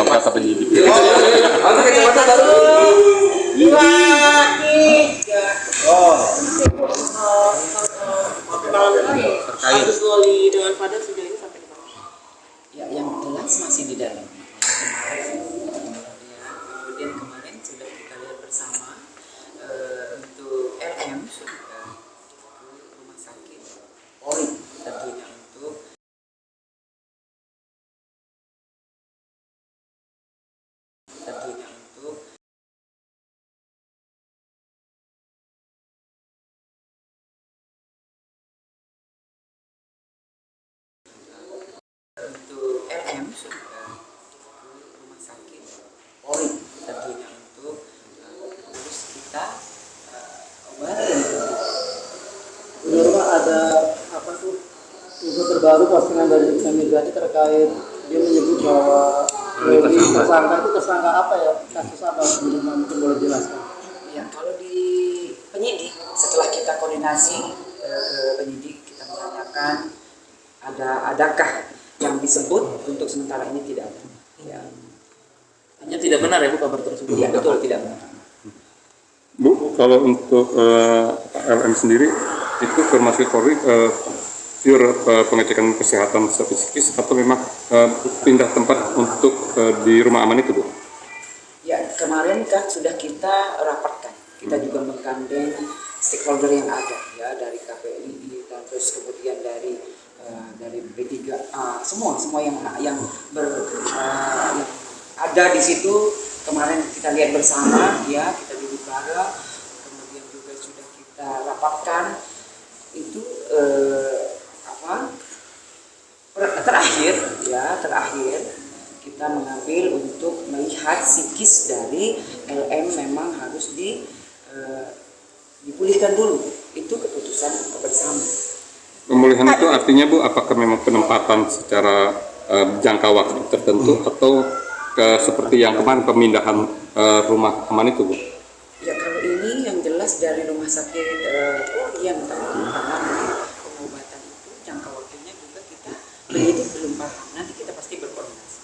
kata penyidik. Oke, kacamata baru. 2, 3. Terkait Loli dengan Fadel sejauh ini sampai di mana? Ya, yang jelas masih di dalam. Kemudian kemarin sudah kita lihat bersama untuk LM sudah ke rumah sakit Polri tentunya untuk LM sudah ke rumah sakit Polri tentunya untuk terus kita obati. Menurut ada apa tuh info terbaru postingan dari Megawati terkait dia menyebut bahwa tersangka itu tersangka apa ya, kasus apa, mungkin boleh jelaskan? Ya, kalau di penyidik setelah kita koordinasi penyidik kita menanyakan adakah yang disebut, untuk sementara ini tidak ada. Ya. Hanya tidak benar ya Bu kabar tersebut. Ya, betul tidak benar. Bu, kalau untuk LM sendiri itu ke Rumah Sakit Polri pure pengecekan kesehatan psikis atau memang pindah tempat untuk di rumah aman itu, Bu? Ya, kemarin kan sudah kita rapatkan. Kita juga menggandeng stakeholder yang ada ya, dari KPI dan terus kemudian dari B3A, semua yang ada di situ. Kemarin kita lihat bersama ya, kita duduk bareng, kemudian juga sudah kita rapatkan itu terakhir kita mengambil untuk melihat psikis dari LM memang harus dipulihkan dulu. Itu keputusan bersama. Pemulihan itu artinya, Bu, apakah memang penempatan secara jangka waktu tertentu atau seperti yang kemarin pemindahan rumah aman itu, Bu? Ya, kalau ini yang jelas dari rumah sakit yang pengobatan itu jangka waktunya juga kita penyidik belum paham. Nanti kita pasti berkoordinasi.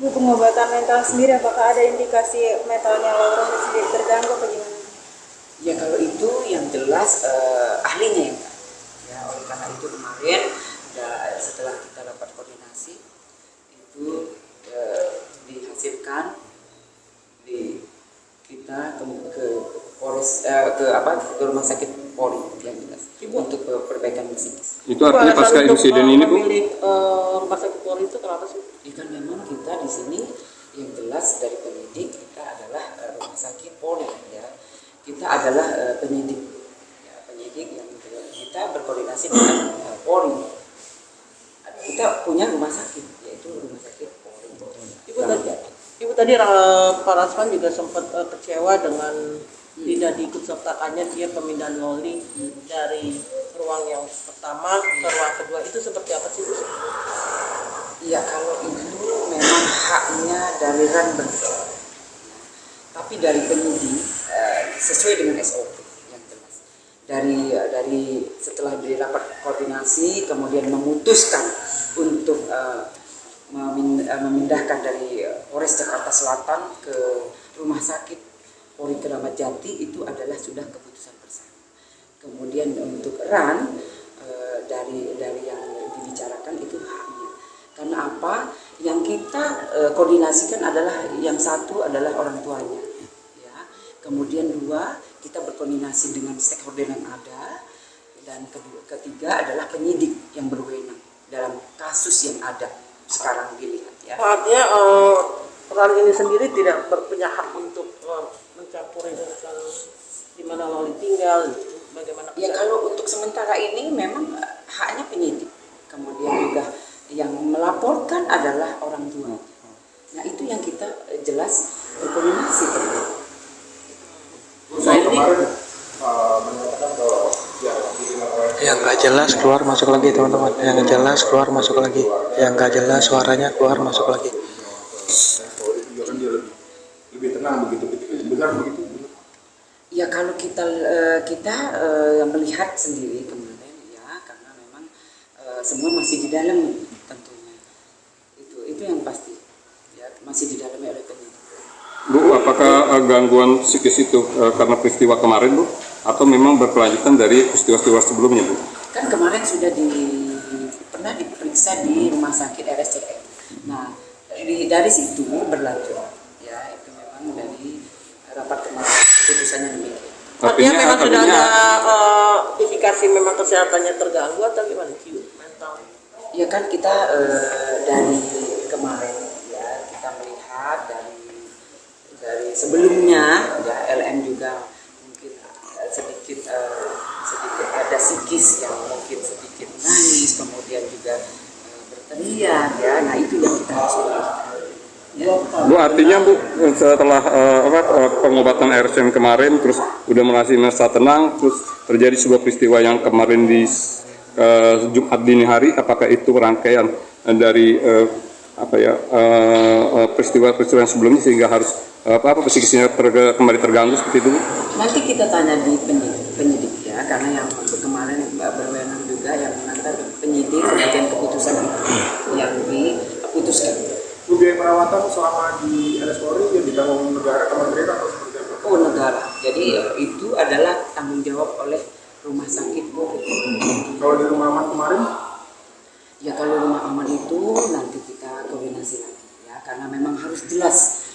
Bu, pengobatan mental sendiri apakah ada indikasi mentalnya Laura sendiri terganggu apa gimana? Ya, kalau itu yang jelas ahlinya yang ya, oleh karena itu kemarin setelah kita dapat koordinasi itu dihasilkan kita ke Polres ke rumah sakit Polri yang jelas untuk perbaikan psikis. Itu artinya pasca insiden ini, Bu? Rumah sakit Polri itu kenapa sih? Kan memang kita di sini yang jelas dari penyidik kita adalah rumah sakit Polri ya. Kita adalah penyidik yang kita berkoordinasi dengan Polri. Kita punya rumah sakit, yaitu rumah sakit Polri. Ibu tadi Pak Rasman juga sempat kecewa dengan tidak diikut sertakannya dia pemindahan Loli dari ruang yang pertama ke ruang kedua, itu seperti apa sih Bu? Ya, kalau itu memang haknya dari Ran berbicara, tapi dari penyidik sesuai dengan SOP yang jelas. Dari setelah dirapat koordinasi kemudian memutuskan untuk memindahkan dari Polres Jakarta Selatan ke Rumah Sakit Polri Kramat Jati, itu adalah sudah keputusan bersama. Kemudian untuk Ran dari yang dibicarakan itu haknya. Karena apa? Yang kita koordinasikan adalah yang satu adalah orang tuanya, ya. Kemudian dua, kita berkoordinasi dengan stakeholder yang ada, dan ketiga adalah penyidik yang berwenang dalam kasus yang ada sekarang dilihat ya. Artinya Ran ini sendiri tidak punya hak untuk mencampuri urusan di mana Loli tinggal, bagaimana? Ya, kalau untuk sementara ini memang haknya penyidik. Kemudian juga yang melaporkan adalah orang tua. Nah, itu yang kita jelas berkoordinasi. Saya kemarin menyatakan bahwa yang nggak jelas keluar masuk lagi, teman-teman. Yang nggak jelas keluar masuk lagi, yang nggak jelas suaranya keluar masuk lagi. Polri juga kan dia lebih tenang begitu, benar begitu? Ya, kalau kita melihat sendiri kemarin ya, karena memang semua masih di dalam tentunya. Itu yang pasti ya, masih di dalam gangguan psikis itu karena peristiwa kemarin Bu, atau memang berkelanjutan dari peristiwa-peristiwa sebelumnya Bu? Kan kemarin sudah pernah diperiksa di rumah sakit RSCM. Nah, dari situ berlanjut, ya itu memang dari rapat kemarin keputusannya demikian. Artinya memang sudah ada indikasi memang kesehatannya terganggu atau gimana sih mental? Ya kan kita dari kemarin ya kita melihat dari sebelumnya ya LM juga mungkin sedikit ada psikis yang mungkin sedikit menangis, kemudian juga berteriak ya. Nah itu yang kita harus lakukan. Ya. Bu, artinya Bu setelah pengobatan RSM kemarin terus udah merasa tenang, terus terjadi sebuah peristiwa yang kemarin di Jumat dini hari, apakah itu rangkaian dari peristiwa-peristiwa yang sebelumnya sehingga harus psikisnya kembali terganggu seperti itu? Nanti kita tanya di penyidik ya, karena yang kemarin berwenang juga yang mengantar penyidik, kemudian keputusan yang diputuskan. Biaya perawatan selama di RS Polri yang ditanggung negara, kementerian atau seperti apa? Oh negara, jadi itu adalah tanggung jawab oleh rumah sakit Polri. Kalau di rumah aman kemarin? Ya kalau rumah aman itu nanti kita koordinasi lagi ya, karena memang harus jelas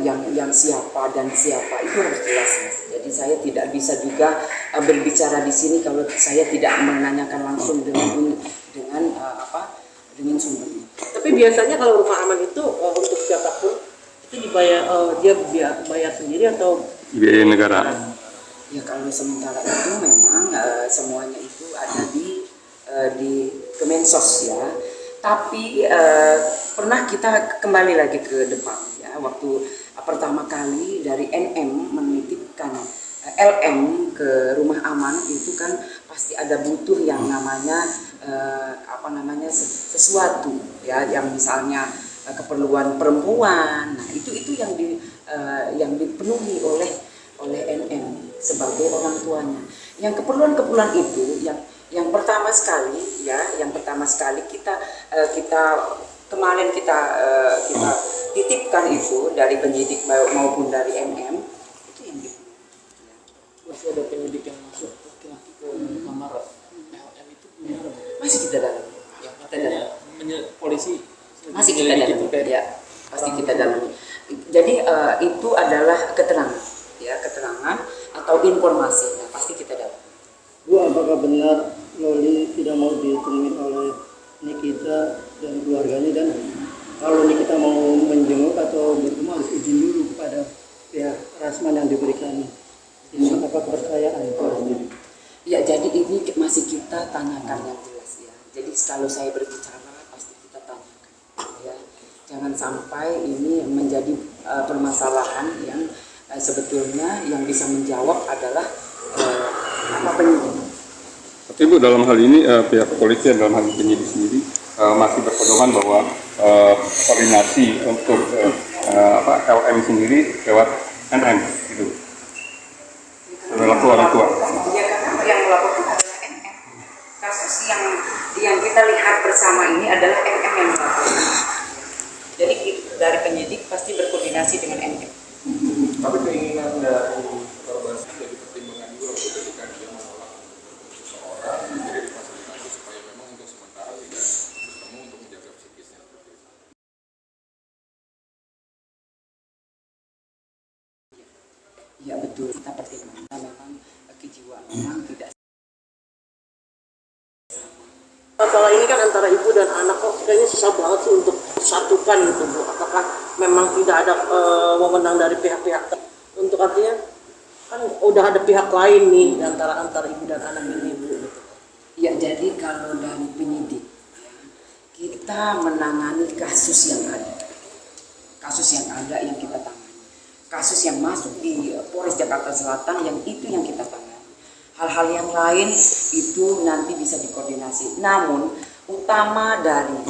yang siapa dan siapa itu harus jelas. Jadi saya tidak bisa juga berbicara di sini kalau saya tidak menanyakan langsung dengan sumbernya. Tapi biasanya kalau rumah aman itu untuk siapapun itu dibayar dia bayar sendiri atau Biaya negara. Ya kalau sementara itu memang semuanya itu ada di Kemensos ya. Tapi pernah kita kembali lagi ke depan ya, waktu pertama kali dari NM menitipkan LM ke rumah aman itu kan pasti ada butuh yang namanya sesuatu ya, yang misalnya keperluan perempuan. Nah itu yang dipenuhi oleh NM sebagai orang tuanya. Yang keperluan itu yang pertama sekali ya, kita kemarin kita titipkan itu dari penyidik maupun dari NM itu yang dipenuhi. Masih ada penyidik yang masuk laki-laki ke kamar LM itu gimana? Masih kita dalam. Yang katanya polisi Masih kita dalam. Ya, pasti kita dalam. Jadi itu adalah keterangan atau informasi. Nah, pasti kita dalam. Bu, apakah benar Loli tidak mau ditemui oleh Nikita dan keluarganya, dan kalau Nikita mau menjenguk atau bertemu harus izin dulu kepada pihak Rasman yang diberikan apa kepercayaan? Ya, jadi ini masih kita tanyakan yang jelas ya. Jadi kalau saya berbicara pasti kita tanyakan ya. Jangan sampai ini menjadi permasalahan yang sebetulnya yang bisa menjawab adalah penyidik. Tapi Bu, dalam hal ini pihak kepolisian dalam hal ini penyidik sendiri masih berpedoman bahwa koordinasi untuk LM sendiri lewat NM gitu. Selaku orang tua. Ya karena yang melaporkan adalah NM. Kasus yang kita lihat bersama ini adalah NM yang melaporkan. Jadi dari penyidik pasti berkoordinasi dengan NM. Tapi keinginan dari korban jadi pertimbangan juga ketika dia menolak seseorang jadi difasilitasi supaya memang untuk sementara tidak bertemu untuk menjaga psikisnya seperti itu. Ya betul, kita pertimbangkan memang kejiwaan orang tidak. masalah ini kan antara ibu dan anak kok kayaknya susah banget sih untuk disatukan gitu Bu. Apakah memang tidak ada wewenang dari pihak-pihak untuk, artinya kan udah ada pihak lain nih antara ibu dan anak ini Bu gitu. Ya jadi kalau dari penyidik ya, kita menangani kasus yang ada yang kita tangani, kasus yang masuk di Polres Jakarta Selatan yang kita tangani. Hal-hal yang lain itu nanti bisa dikoordinasi. Namun utama dari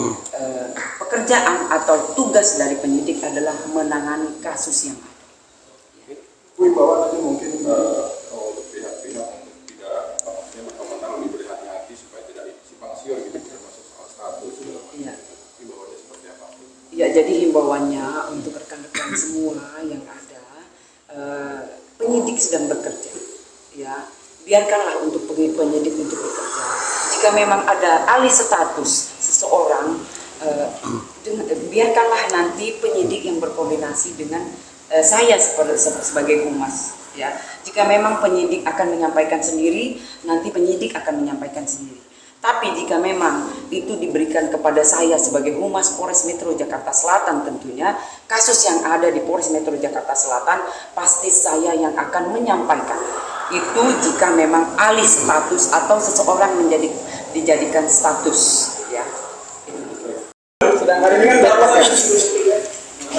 pekerjaan atau tugas dari penyidik adalah menangani kasus yang ada. Bahwa nanti mungkin untuk pihak-pihak untuk tidak berkomentar lebih berhati-hati supaya tidak simpang siur gitu termasuk soal status segala macam. Iya. Himbauannya seperti apa? Ya jadi himbauannya untuk rekan-rekan semua yang ada penyidik sedang bekerja, ya biarkanlah untuk penyidik untuk bekerja. Jika memang ada alih status seseorang, biarkanlah nanti penyidik yang berkoordinasi dengan saya sebagai humas. Ya, jika memang penyidik akan menyampaikan sendiri, nanti penyidik akan menyampaikan sendiri. Tapi jika memang itu diberikan kepada saya sebagai Humas Polres Metro Jakarta Selatan, tentunya kasus yang ada di Polres Metro Jakarta Selatan pasti saya yang akan menyampaikan. Itu jika memang alih status atau seseorang dijadikan status, ya. Sedangkan ini kan deadlock ya.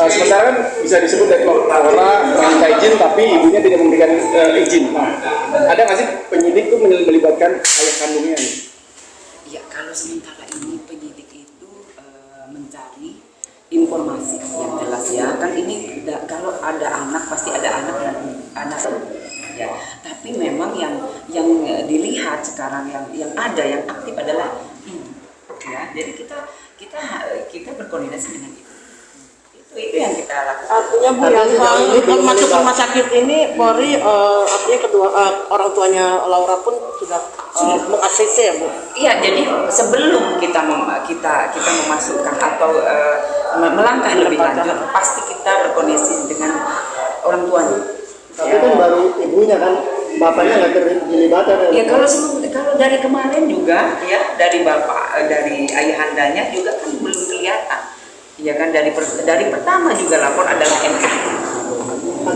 Sementara kan bisa disebut deadlock karena minta izin tapi ibunya tidak memberikan izin. Nah, ada nggak sih penyidik tuh melibatkan ayah kandungnya nih? Ya, kalau sementara ini penyidik itu mencari informasi yang jelas, ya kan ini kalau ada anak pasti ada anak dan anak, ya. Tapi memang yang dilihat sekarang yang ada yang aktif adalah ibu, ya. Jadi kita berkoordinasi dengan ibu. Itu yang kita lakukan. Artinya Bu, yang masuk rumah sakit ini Polri, artinya kedua orang tuanya Laura pun sudah meng-ACC ya Bu? Iya, jadi sebelum kita memasukkan atau melangkah lebih lanjut, pasti kita berkoordinasi dengan orang tuanya. Tapi kan baru ibunya kan, bapaknya nggak terlibat. Ya kalau dari kemarin juga, ya dari dari ayahandanya juga kan belum kelihatan. Ya kan dari pertama juga lapor adalah MC.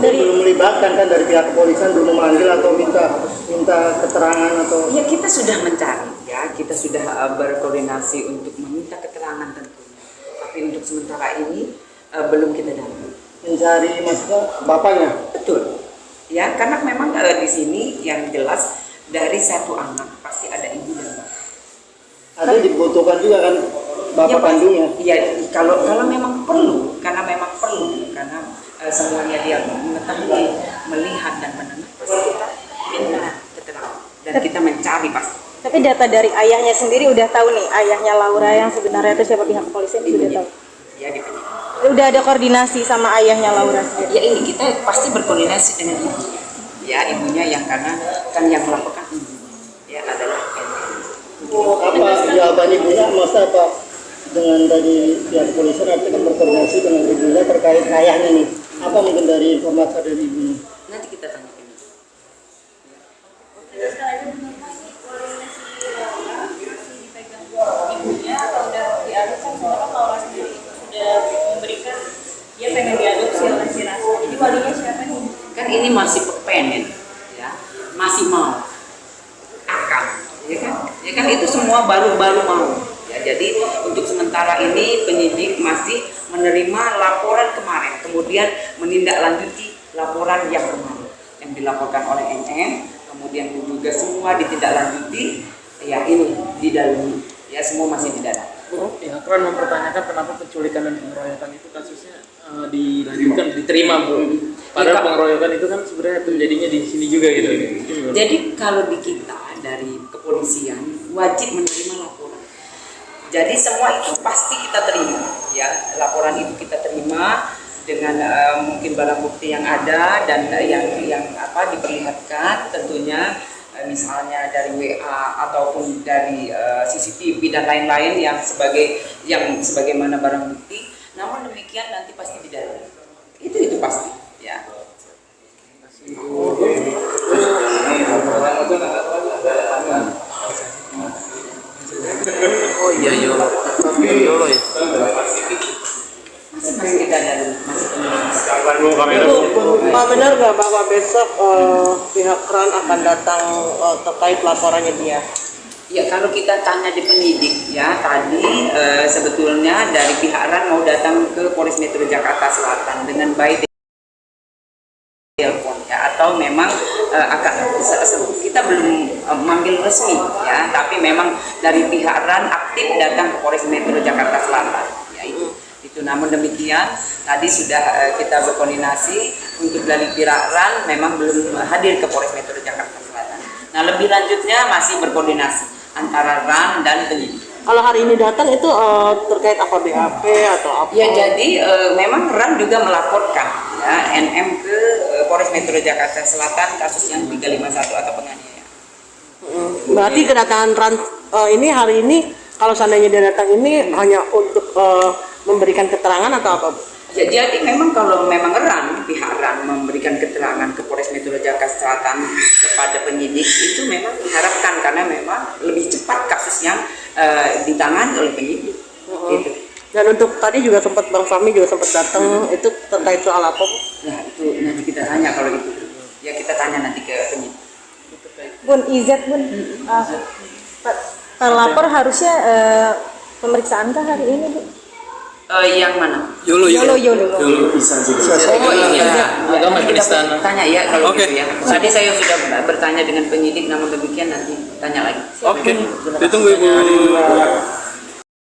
Belum melibatkan kan dari pihak kepolisian, belum memanggil atau minta keterangan atau? Ya kita sudah mencari, ya kita sudah berkoordinasi untuk meminta keterangan tentunya. Tapi untuk sementara ini belum kita dapat. Mencari maksudnya bapaknya? Betul. Ya karena memang di sini yang jelas dari satu anak pasti ada ibu dan bapak. Ada dibutuhkan juga kan bapak kandungnya? Iya, kalau memang perlu, karena semuanya dia mengetahui, melihat dan mendengar, pasti kita minta keterangan dan kita mencari pasti. Tapi data dari ayahnya sendiri udah tahu nih, ayahnya Laura yang sebenarnya itu siapa, pihak kepolisian sudah tahu? Ya, di penyidik. Udah ada koordinasi sama ayahnya Laura sendiri? Ya ini kita pasti berkoordinasi dengan ibu. Ya ibunya yang karena kan yang melaporkan ibu, ya adalah Apa jawaban ibunya? Masa apa dengan tadi pihak kepolisian artinya kan berkoordinasi dengan ibunya terkait ayahnya nih? Apa mungkin dari informasi dari ibunya? nanti kita tanya ke ibu. Ibunya atau udah diadopsi, sekarang Laura sendiri sudah memberikan dia pengen diadopsi oleh si Rasa. Jadi walinya siapa nih? Kan ini masih pengen, ya masih mau akan, ya kan itu semua baru mau. Ya, jadi untuk sementara ini penyidik masih menerima laporan kemarin, kemudian menindaklanjuti laporan yang kemarin yang dilaporkan oleh NM, kemudian juga semua ditindaklanjuti, ya ini didalami, ya semua masih didalami. Ya, Kron mempertanyakan kenapa penculikan dan pengeroyokan itu kasusnya dilanjutkan, diterima Bu. Padahal pengeroyokan itu kan sebenarnya terjadinya di sini juga gitu. Jadi kalau di kita dari kepolisian wajib menerima laporan. Jadi semua itu pasti kita terima, ya laporan itu kita terima dengan mungkin barang bukti yang ada dan yang diperlihatkan tentunya. Misalnya dari WA ataupun dari CCTV dan lain-lain yang sebagaimana barang bukti. Namun demikian nanti pasti didalami. Itu pasti, ya. Oh iya Yolo ya. Masih didalami, masih Pak, benar nggak bahwa besok pihak KRAN akan datang terkait laporannya dia? Ya kalau kita tanya di penyidik, ya tadi sebetulnya dari pihak RAN mau datang ke Polres Metro Jakarta Selatan dengan baik telepon, ya atau memang kita belum manggil resmi, ya tapi memang dari pihak RAN aktif datang ke Polres Metro Jakarta Selatan, ya itu. Namun demikian tadi sudah kita berkoordinasi untuk dari pihak RAN memang belum hadir ke Polres Metro Jakarta Selatan. Nah lebih lanjutnya masih berkoordinasi antara RAN dan penyidik. Kalau hari ini datang itu terkait apa, BAP atau apa? Ya jadi memang RAN juga melaporkan, ya, NM ke Polres Metro Jakarta Selatan kasus yang 351 atau penganiayaan. Berarti kedatangan ini hari ini kalau seandainya dia datang ini hanya untuk memberikan keterangan atau apa, Bu? Ya, jadi memang kalau memang pihak RAN memberikan keterangan ke Polres Metro Jakarta Selatan kepada penyidik itu memang diharapkan karena memang lebih cepat kasus yang ditangani oleh penyidik. Gitu. Dan untuk tadi juga sempat Bang Fahmi juga sempat datang, itu terkait soal apa, Bu? Nah itu nanti kita tanya kalau itu. Ya kita tanya nanti ke penyidik. Bun, izet Bun. Terlapor harusnya pemeriksaan kah hari ini, Bu? Yang mana? Yolo. Oh iya, Agama kita Kristen. tanya ya kalau Oke. gitu ya. Tadi saya sudah bertanya dengan penyidik, namun demikian nanti tanya lagi. Oke, ditunggu Ibu.